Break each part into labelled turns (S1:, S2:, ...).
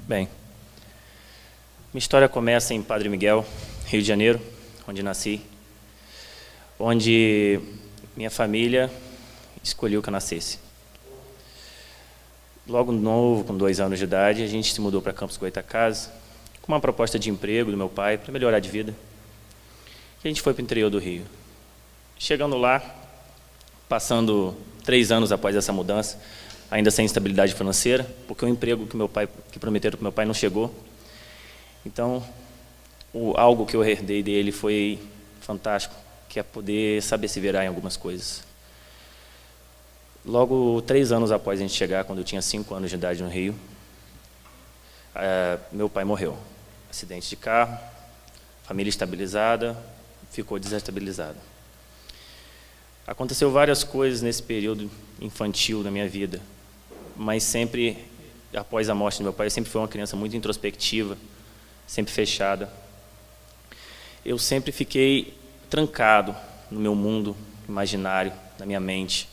S1: Bem, minha história começa em Padre Miguel, Rio de Janeiro, onde nasci, onde minha família escolheu que eu nascesse. Logo novo, com 2 anos de idade, a gente se mudou para Campos Goytacazes, com uma proposta de emprego do meu pai, para melhorar de vida. E a gente foi para o interior do Rio. Chegando lá, passando 3 anos após essa mudança, ainda sem estabilidade financeira, porque o emprego que prometeram para meu pai não chegou. Então, algo que eu herdei dele foi fantástico, que é poder saber se virar em algumas coisas. Logo 3 anos após a gente chegar, quando eu tinha 5 anos de idade no Rio, meu pai morreu. Acidente de carro, família estabilizada, ficou desestabilizada. Aconteceu várias coisas nesse período infantil da minha vida, mas sempre, após a morte do meu pai, eu sempre fui uma criança muito introspectiva, sempre fechada. Eu sempre fiquei trancado no meu mundo imaginário, na minha mente.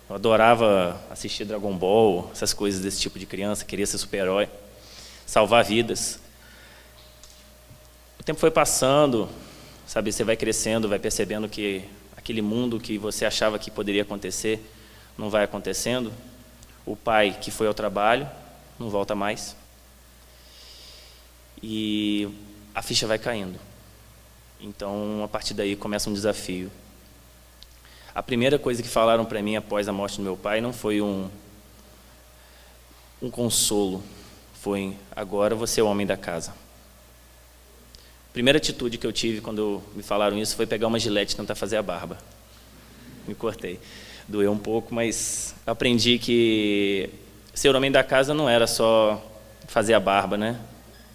S1: Eu adorava assistir Dragon Ball, essas coisas desse tipo de criança, queria ser super-herói, salvar vidas. O tempo foi passando, sabe, você vai crescendo, vai percebendo que aquele mundo que você achava que poderia acontecer, não vai acontecendo. O pai que foi ao trabalho, não volta mais. E a ficha vai caindo. Então, a partir daí, começa um desafio. A primeira coisa que falaram para mim após a morte do meu pai não foi um consolo. Foi, agora você é o homem da casa. A primeira atitude que eu tive quando me falaram isso foi pegar uma gilete e tentar fazer a barba. Me cortei. Doeu um pouco, mas aprendi que ser o homem da casa não era só fazer a barba, né?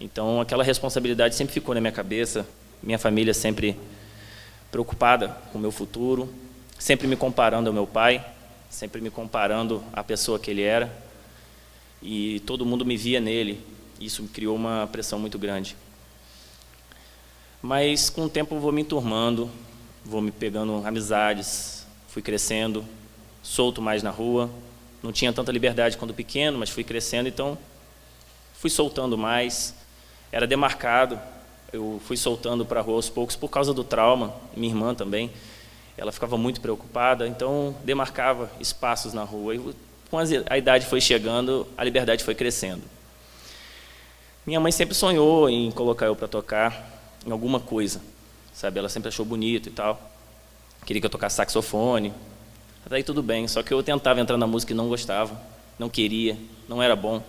S1: Então, aquela responsabilidade sempre ficou na minha cabeça. Minha família sempre preocupada com o meu futuro, sempre me comparando ao meu pai, sempre me comparando à pessoa que ele era. E todo mundo me via nele. Isso me criou uma pressão muito grande. Mas, com o tempo, eu vou me enturmando, vou me pegando amizades, fui crescendo, solto mais na rua. Não tinha tanta liberdade quando pequeno, mas fui crescendo, então fui soltando mais. Era demarcado, eu fui soltando para a rua aos poucos por causa do trauma. Minha irmã também, ela ficava muito preocupada, então demarcava espaços na rua. E com a idade foi chegando, a liberdade foi crescendo. Minha mãe sempre sonhou em colocar eu para tocar em alguma coisa, sabe? Ela sempre achou bonito e tal. Queria que eu tocasse saxofone. Até aí tudo bem, só que eu tentava entrar na música e não gostava, não queria, não era bom.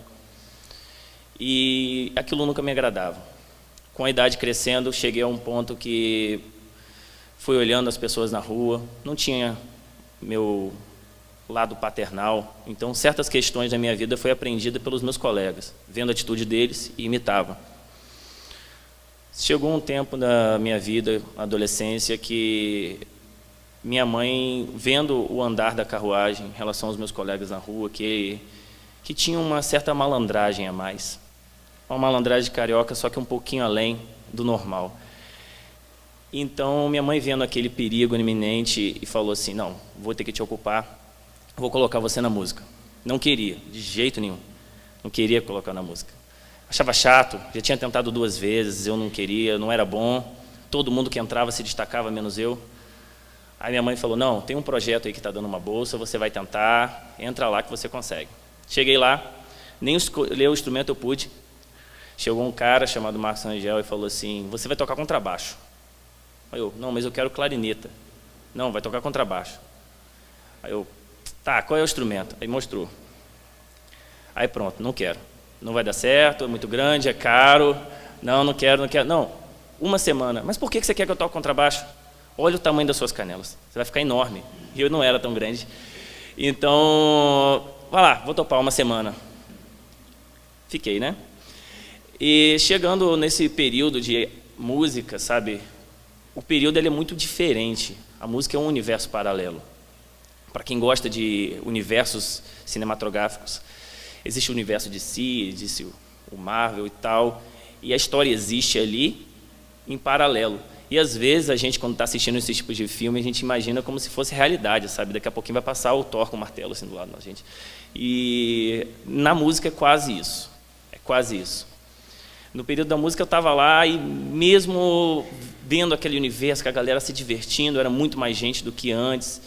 S1: E aquilo nunca me agradava. Com a idade crescendo, cheguei a um ponto que fui olhando as pessoas na rua, não tinha meu lado paternal, então certas questões da minha vida foi aprendida pelos meus colegas, vendo a atitude deles e imitava. Chegou um tempo na minha vida, adolescência, que minha mãe, vendo o andar da carruagem em relação aos meus colegas na rua, que tinha uma certa malandragem a mais. Uma malandragem carioca, só que um pouquinho além do normal. Então, minha mãe, vendo aquele perigo iminente, e falou assim, não, vou ter que te ocupar, vou colocar você na música. Não queria, de jeito nenhum. Não queria colocar na música. Achava chato, já tinha tentado 2 vezes, eu não queria, não era bom. Todo mundo que entrava se destacava, menos eu. Aí minha mãe falou, não, tem um projeto aí que está dando uma bolsa, você vai tentar, entra lá que você consegue. Cheguei lá, nem escolher o instrumento eu pude. Chegou um cara chamado Marcos Rangel e falou assim, você vai tocar contrabaixo. Aí eu, não, mas eu quero clarineta. Não, vai tocar contrabaixo. Aí eu, tá, qual é o instrumento? Aí mostrou. Aí pronto, não quero. Não vai dar certo, é muito grande, é caro. Não, não quero, não quero. Não, 1 semana. Mas por que você quer que eu toque contrabaixo? Olha o tamanho das suas canelas. Você vai ficar enorme. E eu não era tão grande. Então, vai lá, vou topar 1 semana. Fiquei, né? E chegando nesse período de música, sabe? O período ele é muito diferente. A música é um universo paralelo. Para quem gosta de universos cinematográficos, existe o universo de si, existe o Marvel e tal, e a história existe ali em paralelo. E às vezes a gente, quando está assistindo esse tipo de filme, a gente imagina como se fosse realidade, sabe? Daqui a pouquinho vai passar o Thor com o martelo assim do lado da gente. E na música é quase isso. É quase isso. No período da música eu estava lá e mesmo vendo aquele universo, com a galera se divertindo, era muito mais gente do que antes,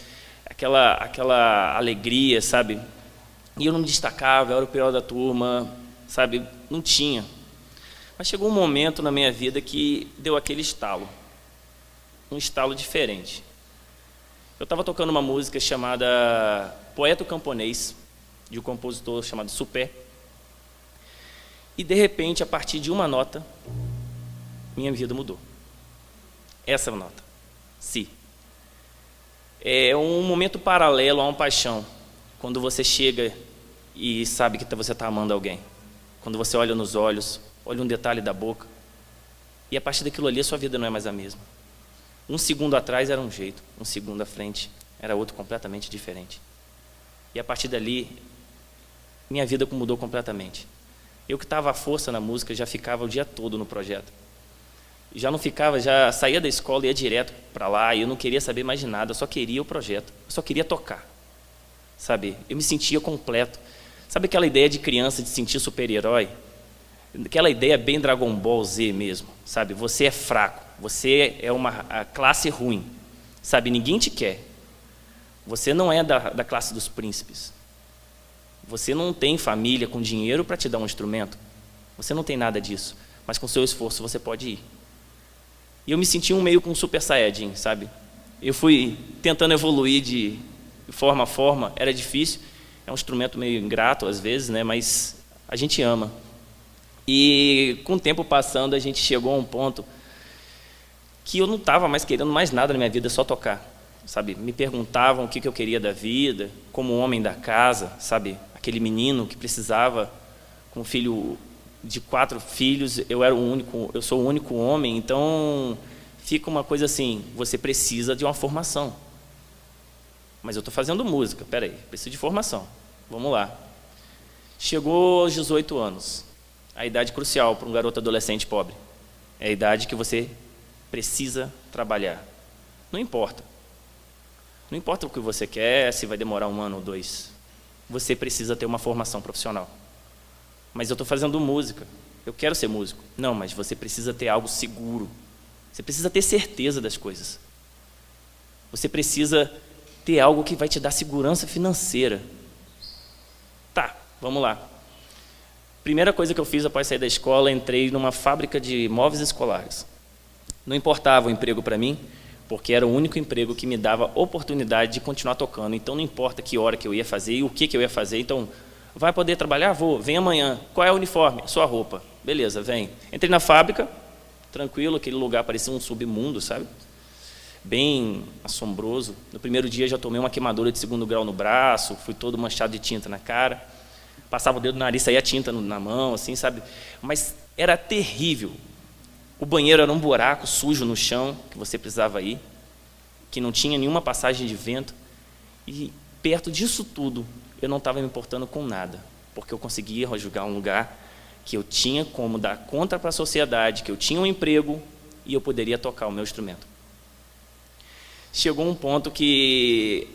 S1: aquela alegria, sabe? E eu não me destacava, eu era o pior da turma, sabe? Não tinha. Mas chegou um momento na minha vida que deu aquele estalo, um estalo diferente. Eu estava tocando uma música chamada Poeta Camponês, de um compositor chamado Supé, e de repente, a partir de uma nota, minha vida mudou. Essa nota, Si. É um momento paralelo a uma paixão, quando você chega e sabe que você está amando alguém. Quando você olha nos olhos, olha um detalhe da boca, e a partir daquilo ali a sua vida não é mais a mesma. Um segundo atrás era um jeito, um segundo à frente era outro completamente diferente. E a partir dali, minha vida mudou completamente. Eu que estava à força na música, já ficava o dia todo no projeto. Já não ficava, já saía da escola e ia direto para lá, e eu não queria saber mais de nada, eu só queria o projeto, eu só queria tocar. Sabe? Eu me sentia completo. Sabe aquela ideia de criança de sentir super-herói? Aquela ideia bem Dragon Ball Z mesmo, sabe? Você é fraco, você é a classe ruim, sabe? Ninguém te quer. Você não é da classe dos príncipes. Você não tem família com dinheiro para te dar um instrumento. Você não tem nada disso, mas com seu esforço você pode ir. E eu me senti meio com um super saiyajin, sabe? Eu fui tentando evoluir de forma a forma, era difícil, é um instrumento meio ingrato às vezes, né? Mas a gente ama. E com o tempo passando, a gente chegou a um ponto que eu não estava mais querendo mais nada na minha vida, só tocar, sabe? Me perguntavam o que eu queria da vida, como homem da casa, sabe? Aquele menino que precisava, com um filho de 4 filhos, eu sou o único homem, então fica uma coisa assim, você precisa de uma formação. Mas eu estou fazendo música, peraí, preciso de formação, vamos lá. Chegou aos 18 anos, a idade crucial para um garoto adolescente pobre. É a idade que você precisa trabalhar. Não importa. Não importa o que você quer, se vai demorar 1 ano ou 2. Você precisa ter uma formação profissional. Mas eu estou fazendo música, eu quero ser músico. Não, mas você precisa ter algo seguro. Você precisa ter certeza das coisas. Você precisa ter algo que vai te dar segurança financeira. Tá, vamos lá. Primeira coisa que eu fiz após sair da escola, entrei numa fábrica de móveis escolares. Não importava o emprego para mim, porque era o único emprego que me dava oportunidade de continuar tocando. Então não importa que hora que eu ia fazer e o que eu ia fazer. Então, vai poder trabalhar? Vou, vem amanhã. Qual é o uniforme? Sua roupa. Beleza, vem. Entrei na fábrica, tranquilo, aquele lugar parecia um submundo, sabe? Bem assombroso. No primeiro dia já tomei uma queimadura de 2º grau no braço, fui todo manchado de tinta na cara. Passava o dedo no nariz, saía tinta na mão, assim, sabe? Mas era terrível. O banheiro era um buraco sujo no chão, que você precisava ir, que não tinha nenhuma passagem de vento. E perto disso tudo, eu não estava me importando com nada, porque eu conseguia julgar um lugar que eu tinha como dar conta para a sociedade, que eu tinha um emprego e eu poderia tocar o meu instrumento. Chegou um ponto que,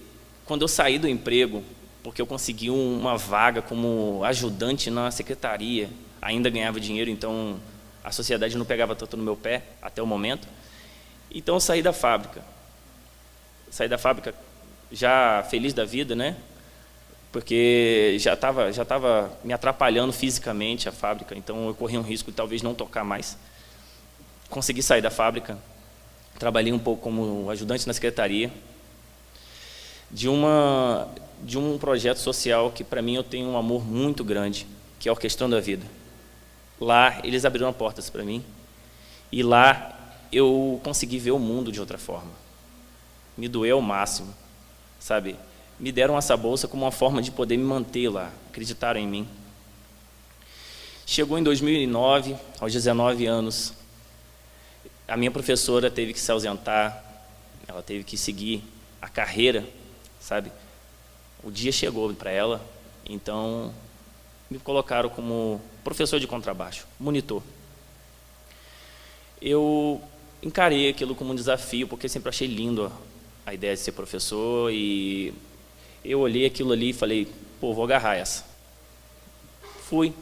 S1: quando eu saí do emprego, porque eu consegui uma vaga como ajudante na secretaria, ainda ganhava dinheiro, então a sociedade não pegava tanto no meu pé até o momento. Então eu saí da fábrica. Saí da fábrica já feliz da vida, né? Porque já estava me atrapalhando fisicamente a fábrica, então eu corria um risco de talvez não tocar mais. Consegui sair da fábrica, trabalhei um pouco como ajudante na secretaria de um projeto social que para mim eu tenho um amor muito grande, que é Orquestrando a Vida. Lá eles abriram portas para mim e lá eu consegui ver o mundo de outra forma. Me doeu ao máximo, sabe? Me deram essa bolsa como uma forma de poder me manter lá, acreditaram em mim. Chegou em 2009, aos 19 anos, a minha professora teve que se ausentar, ela teve que seguir a carreira, sabe? O dia chegou para ela, então me colocaram como professor de contrabaixo, monitor. Eu encarei aquilo como um desafio, porque sempre achei lindo a ideia de ser professor, e eu olhei aquilo ali e falei, pô, vou agarrar essa. Fui.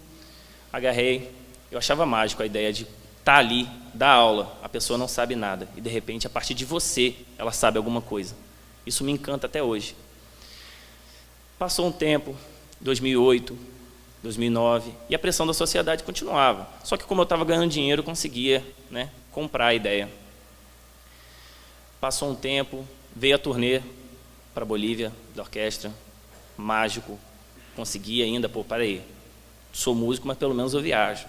S1: Agarrei, eu achava mágico a ideia de estar ali, dar aula, a pessoa não sabe nada, e de repente, a partir de você, ela sabe alguma coisa. Isso me encanta até hoje. Passou um tempo, 2008, 2009, e a pressão da sociedade continuava. Só que como eu estava ganhando dinheiro, eu conseguia, né, comprar a ideia. Passou um tempo, veio a turnê para a Bolívia, da orquestra, mágico, consegui ainda, pô, peraí, sou músico, mas pelo menos eu viajo.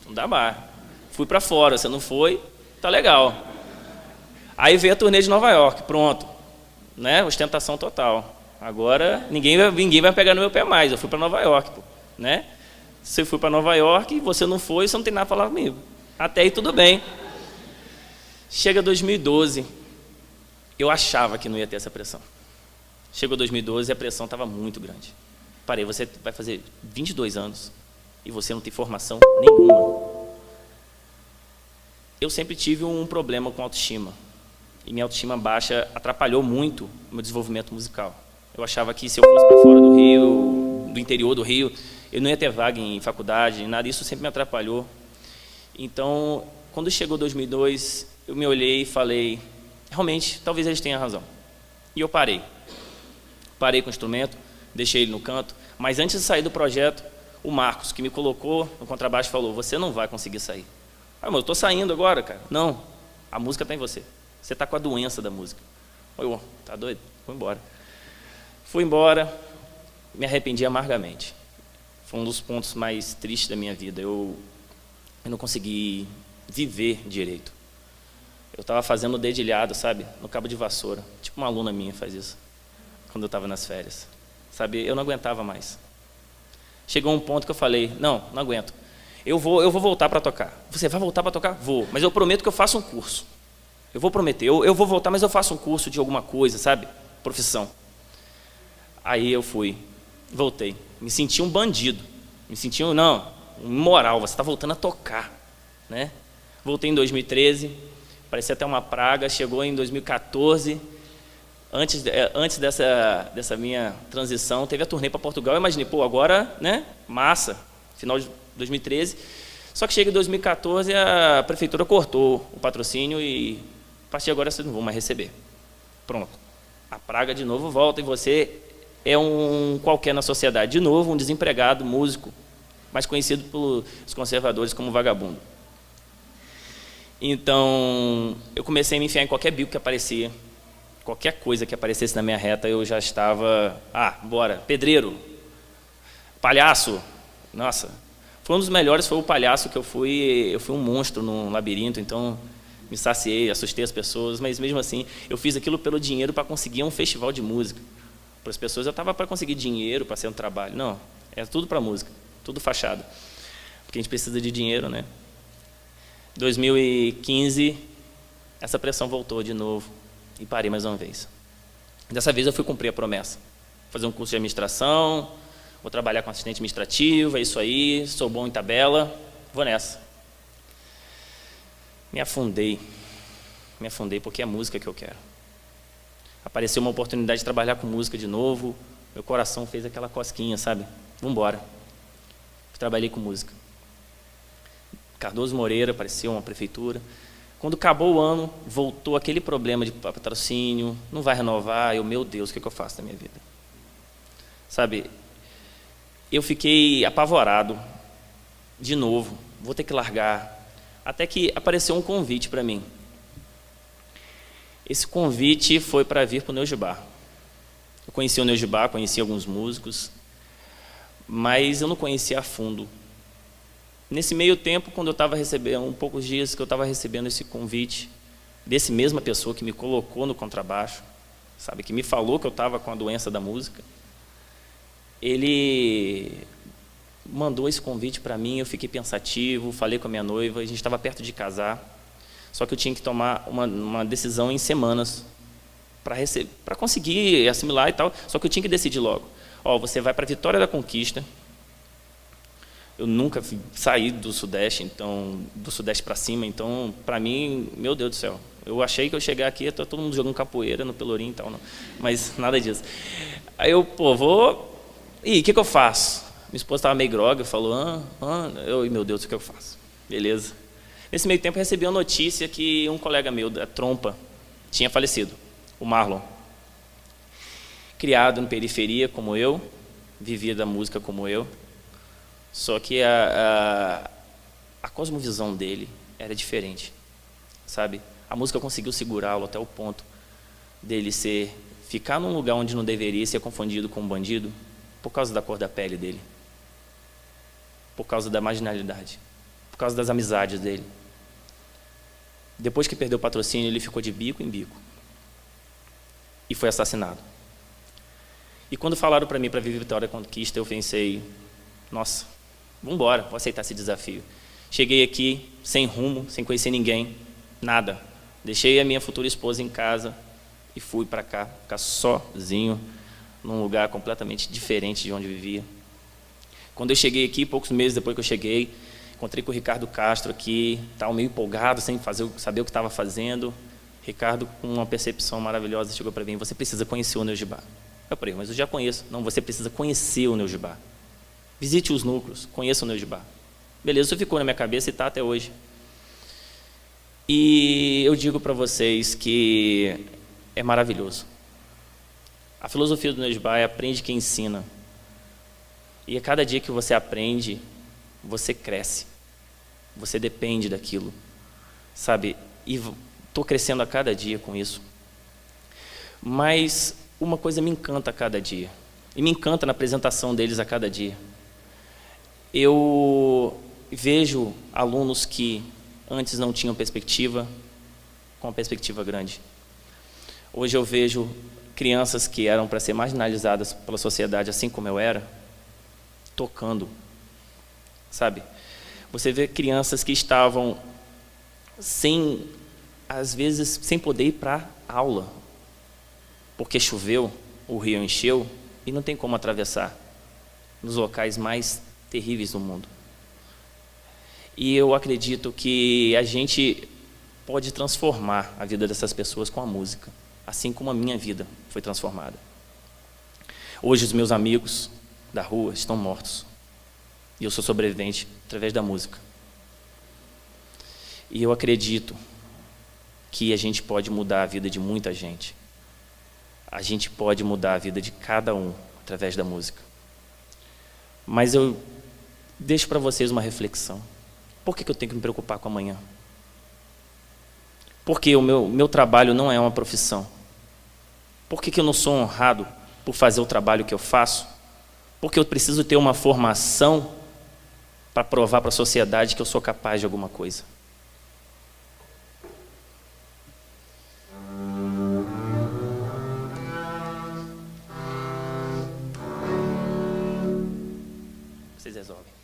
S1: Então dá bar. Fui para fora, você não foi, tá legal. Aí veio a turnê de Nova York, pronto, né, ostentação total. Agora ninguém vai pegar no meu pé mais, eu fui para Nova York, pô, né? Você foi para Nova York, você não foi, você não tem nada a falar comigo. Até aí tudo bem. Chega 2012, eu achava que não ia ter essa pressão. Chegou 2012 e a pressão estava muito grande. Parei, você vai fazer 22 anos e você não tem formação nenhuma. Eu sempre tive um problema com autoestima. E minha autoestima baixa atrapalhou muito o meu desenvolvimento musical. Eu achava que se eu fosse para fora do Rio, do interior do Rio, eu não ia ter vaga em faculdade, nada. Isso sempre me atrapalhou. Então, quando chegou 2002, eu me olhei e falei, realmente, talvez eles tenham razão. E eu parei. Parei com o instrumento, deixei ele no canto. Mas antes de sair do projeto, o Marcos, que me colocou no contrabaixo, falou, você não vai conseguir sair. Ah, mas eu estou saindo agora, cara. Não, a música está em você. Você está com a doença da música. Eu, tá doido? Fui embora. Fui embora, me arrependi amargamente. Foi um dos pontos mais tristes da minha vida. Eu não consegui viver direito. Eu estava fazendo dedilhado, sabe? No cabo de vassoura. Tipo uma aluna minha faz isso. Quando eu estava nas férias. Sabe? Eu não aguentava mais. Chegou um ponto que eu falei, não aguento. Eu vou voltar para tocar. Você vai voltar para tocar? Vou. Mas eu prometo que eu faço um curso. Eu vou prometer. Eu vou voltar, mas eu faço um curso de alguma coisa, sabe? Profissão. Aí eu fui. Voltei. Me senti um bandido. Me senti um imoral. Você está voltando a tocar, né? Voltei em 2013. Parecia até uma praga. Chegou em 2014. Antes dessa minha transição, teve a turnê para Portugal. Eu imaginei, pô, agora, né? Massa. Final de 2013. Só que chega em 2014, a prefeitura cortou o patrocínio e a partir de agora vocês não vão mais receber. Pronto. A praga de novo volta e você é um qualquer na sociedade. De novo, um desempregado, músico, mais conhecido pelos conservadores como vagabundo. Então, eu comecei a me enfiar em qualquer bico que aparecia. Qualquer coisa que aparecesse na minha reta, eu já estava... bora. Pedreiro. Palhaço. Nossa. Foi um dos melhores, foi o palhaço que eu fui um monstro no labirinto, então me saciei, assustei as pessoas, mas mesmo assim, eu fiz aquilo pelo dinheiro para conseguir um festival de música. Para as pessoas, eu estava para conseguir dinheiro, para ser um trabalho. Não, é tudo para música, tudo fachada. Porque a gente precisa de dinheiro, né? 2015, essa pressão voltou de novo e parei mais uma vez. Dessa vez eu fui cumprir a promessa. Fazer um curso de administração, vou trabalhar com assistente administrativo, é isso aí, sou bom em tabela, vou nessa. Me afundei porque é música que eu quero. Apareceu uma oportunidade de trabalhar com música de novo, meu coração fez aquela cosquinha, sabe? Vamos embora. Trabalhei com música. Cardoso Moreira, apareceu uma prefeitura. Quando acabou o ano, voltou aquele problema de patrocínio, não vai renovar, meu Deus, o que eu faço na minha vida? Sabe, eu fiquei apavorado, de novo, vou ter que largar, até que apareceu um convite para mim. Esse convite foi para vir para o Neugibá. Eu conheci o Neugibá, conheci alguns músicos, mas eu não conhecia a fundo. Nesse meio tempo, quando eu estava recebendo, poucos dias que eu estava recebendo esse convite, desse mesma pessoa que me colocou no contrabaixo, sabe, que me falou que eu estava com a doença da música, ele mandou esse convite para mim, eu fiquei pensativo, falei com a minha noiva, a gente estava perto de casar, só que eu tinha que tomar uma decisão em semanas para conseguir assimilar e tal, só que eu tinha que decidir logo. Você vai para Vitória da Conquista. Eu nunca saí do Sudeste, então do Sudeste para cima, então para mim, meu Deus do céu, eu achei que eu chegar aqui, tá todo mundo jogando capoeira no Pelourinho e tal, não, mas nada disso. Aí eu, vou... E o que eu faço? Minha esposa estava meio grogue, falou, meu Deus, o que eu faço? Beleza. Nesse meio tempo, eu recebi a notícia que um colega meu da trompa tinha falecido, o Marlon. Criado na periferia como eu, vivia da música como eu, só que a cosmovisão dele era diferente, sabe? A música conseguiu segurá-lo até o ponto dele ficar num lugar onde não deveria, ser confundido com um bandido por causa da cor da pele dele, por causa da marginalidade, por causa das amizades dele. Depois que perdeu o patrocínio, ele ficou de bico em bico e foi assassinado. E quando falaram para mim para vir Vitória Conquista, eu pensei, nossa, vamos embora, vou aceitar esse desafio. Cheguei aqui sem rumo, sem conhecer ninguém, nada. Deixei a minha futura esposa em casa e fui para cá, ficar sozinho, num lugar completamente diferente de onde vivia. Quando eu cheguei aqui, poucos meses depois que eu cheguei, encontrei com o Ricardo Castro aqui, estava meio empolgado, sem saber o que estava fazendo. Ricardo, com uma percepção maravilhosa, chegou para mim, você precisa conhecer o Neugibá. Eu falei, mas eu já conheço. Não, você precisa conhecer o Neugibá. Visite os núcleos, conheça o Neugibá. Beleza, isso ficou na minha cabeça e está até hoje. E eu digo para vocês que é maravilhoso. A filosofia do Neugibá é aprende quem ensina. E a cada dia que você aprende, você cresce. Você depende daquilo, sabe? E estou crescendo a cada dia com isso. Mas uma coisa me encanta a cada dia. E me encanta na apresentação deles a cada dia. Eu vejo alunos que antes não tinham perspectiva, com uma perspectiva grande. Hoje eu vejo crianças que eram para ser marginalizadas pela sociedade, assim como eu era, tocando, sabe? Você vê crianças que estavam às vezes, sem poder ir para a aula, porque choveu, o rio encheu e não tem como atravessar nos locais mais terríveis do mundo. E eu acredito que a gente pode transformar a vida dessas pessoas com a música, assim como a minha vida foi transformada. Hoje os meus amigos da rua estão mortos e eu sou sobrevivente através da música. E eu acredito que a gente pode mudar a vida de muita gente. A gente pode mudar a vida de cada um através da música. Mas eu deixo para vocês uma reflexão. Por que eu tenho que me preocupar com amanhã? Porque o meu trabalho não é uma profissão. Por que eu não sou honrado por fazer o trabalho que eu faço? Porque eu preciso ter uma formação para provar para a sociedade que eu sou capaz de alguma coisa. Vocês resolvem.